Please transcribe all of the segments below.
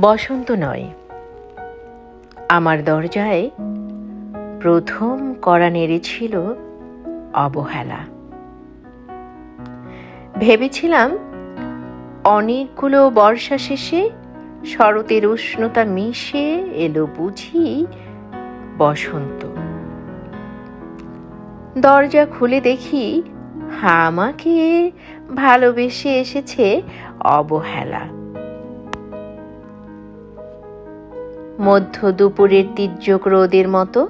বসন্ত নয়, আমার দরজায় প্রথম কড়া নেড়েছিল অবহেলা। ভেবেছিলাম অনেকগুলো বর্ষা শেষে শরতের উষ্ণতা মিশে এলো বুঝি বসন্ত। দরজা খুলে দেখি আমাকে ভালোবেসে এসেছে অবহেলা। মধ্য দুপুরের তীর্যক রোদের মতো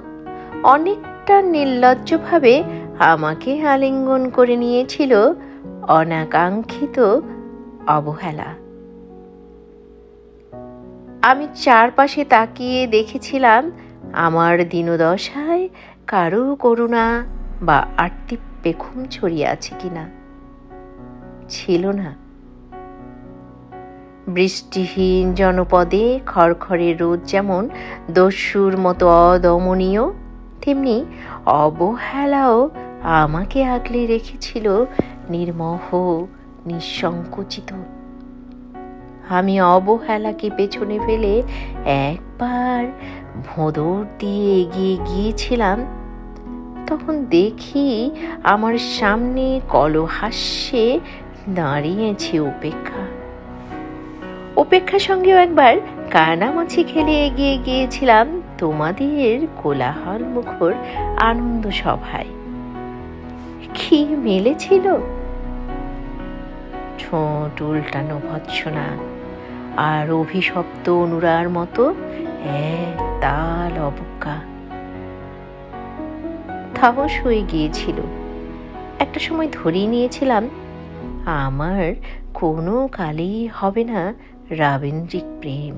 অনেকটা নির্লজ্জভাবে আমাকে আলিঙ্গন করে নিয়েছিল অনাকাঙ্ক্ষিত অবহেলা। আমি চারপাশে তাকিয়ে দেখেছিলাম আমার দীনদশায় কারো করুণা বা আর্তি পেখম ছড়িয়ে আছে কিনা। ছিল না। বৃষ্টিহীন জনপদে খড়খড়ে রোদ যেমন দস্যুর মতো অদমনীয়, তেমনি অবহেলাও আমাকে আগলে রেখেছিল নির্মোহ, নিঃসংকোচিত। আমি অবহেলাকে পেছনে ফেলে একবার ভোঁদর দিয়ে এগিয়ে গিয়েছিলাম, তখন দেখি আমার সামনে কলহাস্যে দাঁড়িয়েছে উপেক্ষা। উপেক্ষার সঙ্গেও একবার কানামাছি খেলে এগিয়ে গিয়েছিলাম তোমাদের কোলাহল মুখর আনন্দ সভায়। কি মিলেছিল! ঠোঁট উল্টানো ভৎসনা আর অভিশপ্ত অনুরার মতো এক তাল অবজ্ঞা। সাহস হয়ে গিয়েছিল। একটা সময় ধরেই নিয়েছিলাম আমার কোনো কালেই হবে না রাবীন্দ্রিক প্রেম।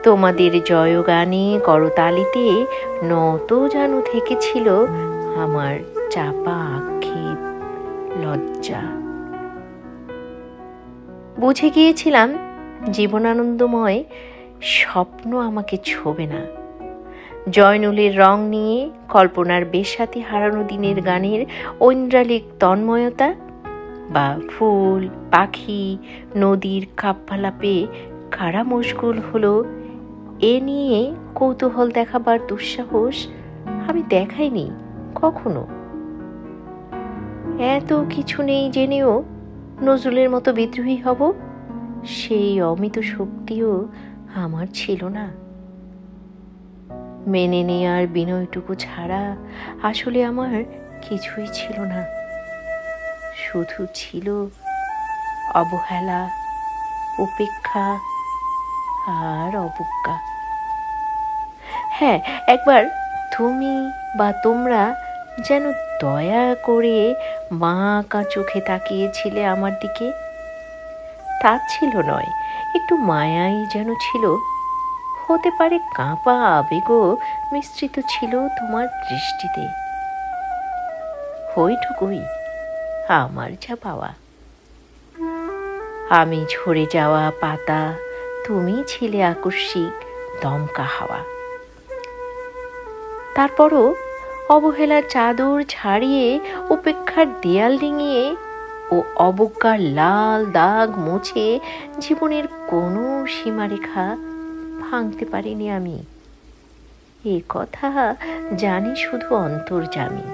তোমাদের জয়গানে করতালিতে নত যেন থেকেছিল আমার চাপা আক্ষেপ, লজ্জা। বুঝে গিয়েছিলাম জীবনানন্দময় স্বপ্ন আমাকে ছোবে না। জয়নুলের রং নিয়ে কল্পনার বেশাতে হারানো দিনের গানের ঐন্দ্রালিক তন্ময়তা, বা ফুল, পাখি, নদীর কাব্যালাপে কারা মশগুল হলো এ নিয়ে কৌতূহল দেখাবার দুঃসাহস আমি দেখাইনি কখনো। এত কিছু নেই জেনেও নজরুলের মতো বিদ্রোহী হব, সেই অমিত শক্তিও আমার ছিল না। মেনে নেয়ার বিনয়টুকু ছাড়া আসলে আমার কিছুই ছিল না। শুধু ছিল অবহেলা, উপেক্ষা আর অবজ্ঞা। হ্যাঁ, একবার তুমি বা তোমরা যেন দয়া করে বাঁকা চোখে তাকিয়েছিলে আমার দিকে। তার ছিল নয়, একটু মায়াই যেন ছিল। হতে পারে কাঁপা আবেগও মিশ্রিত ছিল তোমার দৃষ্টিতে। ওইটুকুই আমার যা পাওয়া। আমি ঝরে যাওয়া পাতা, তুমি ছিলে আকস্মিক দমকা হাওয়া। তারপরও অবহেলার চাদর ছাড়িয়ে, উপেক্ষার দেয়াল ডিঙিয়ে ও অবজ্ঞার লাল দাগ মুছে জীবনের কোনো সীমারেখা ভাঙতে পারিনি আমি। এ কথা জানি শুধু অন্তর্যামী।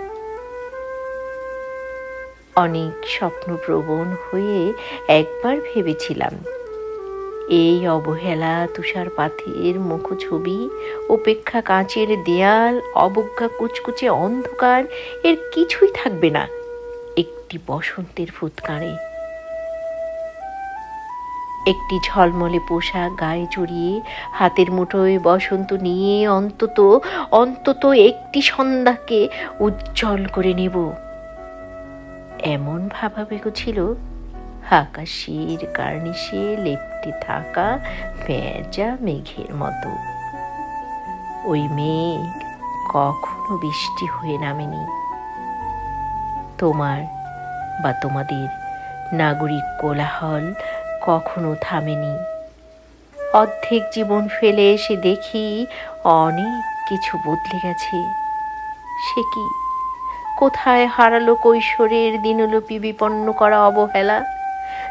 অনেক স্বপ্নপ্রবণ হয়ে একবার ভেবেছিলাম এই অবহেলা তুষারপাতের মুখছবি, উপেক্ষা কাঁচের দেয়াল, অবজ্ঞা কুচকুচে অন্ধকার, এর কিছুই থাকবে না একটি বসন্তের ফুৎকারে। একটি ঝলমলে পোশাক গায়ে জড়িয়ে হাতের মুঠোয় বসন্ত নিয়ে অন্তত একটি সন্ধ্যাকে উজ্জ্বল করে নেব, এমন ভাবাবেগ ছিল আকাশের কার্নিশে লেপ্টে থাকা ভেজা মেঘের মতো। ওই মেঘ কখনো বৃষ্টি হয়ে নামেনি। তোমার বা তোমাদের নাগরিক কোলাহল কখনো থামেনি। অর্ধেক জীবন ফেলে এসে দেখি অনেক কিছু বদলে গেছে। সে কি, কোথায় হারালো কৈশোরের দিনলিপি বিপন্ন করা অবহেলা?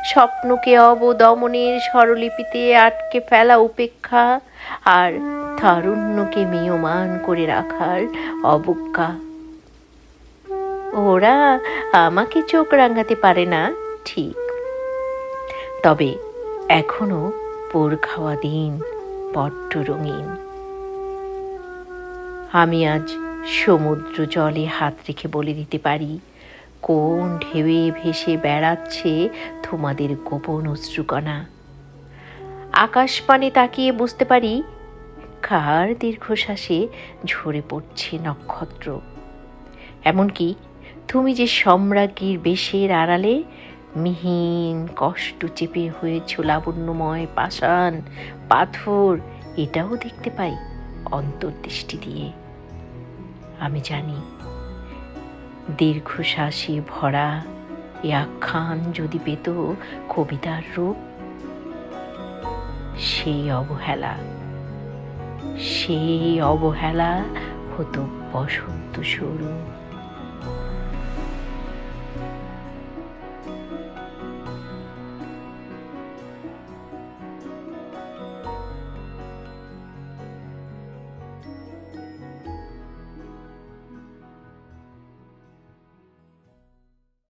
স্বপ্নকে অবদমনের স্বরলিপিতে আটকে ফেলা উপেক্ষা, আর তারুণ্যকে মেয়মান করে রাখার অবজ্ঞা। ওরা আমাকে চোখ রাঙাতে পারে না ঠিক, তবে এখনো পোড় খাওয়া দিন বড্ড রঙিন। আমি আজ সমুদ্র জলে হাত রেখে বলে দিতে পারি কোন ঢেউয়ে ভেসে বেড়াচ্ছে তোমাদের গোপন অশ্রুকণা। আকাশ পানে তাকিয়ে বুঝতে পারি কার দীর্ঘশ্বাসে ঝরে পড়ছে নক্ষত্র। এমনকি তুমি যে সম্রাজ্ঞীর বেশের আড়ালে মিহিন কষ্ট চেপে হয়েছ লাবণ্যময় পাষাণ পাথর, এটাও দেখতে পাই অন্তর্দৃষ্টি দিয়ে। আমি জানি দীর্ঘশ্বাসে ভরা এ আখ্যান যদি পেত কবিতার রূপ, সেই অবহেলা হতো বসন্ত স্বরূপ।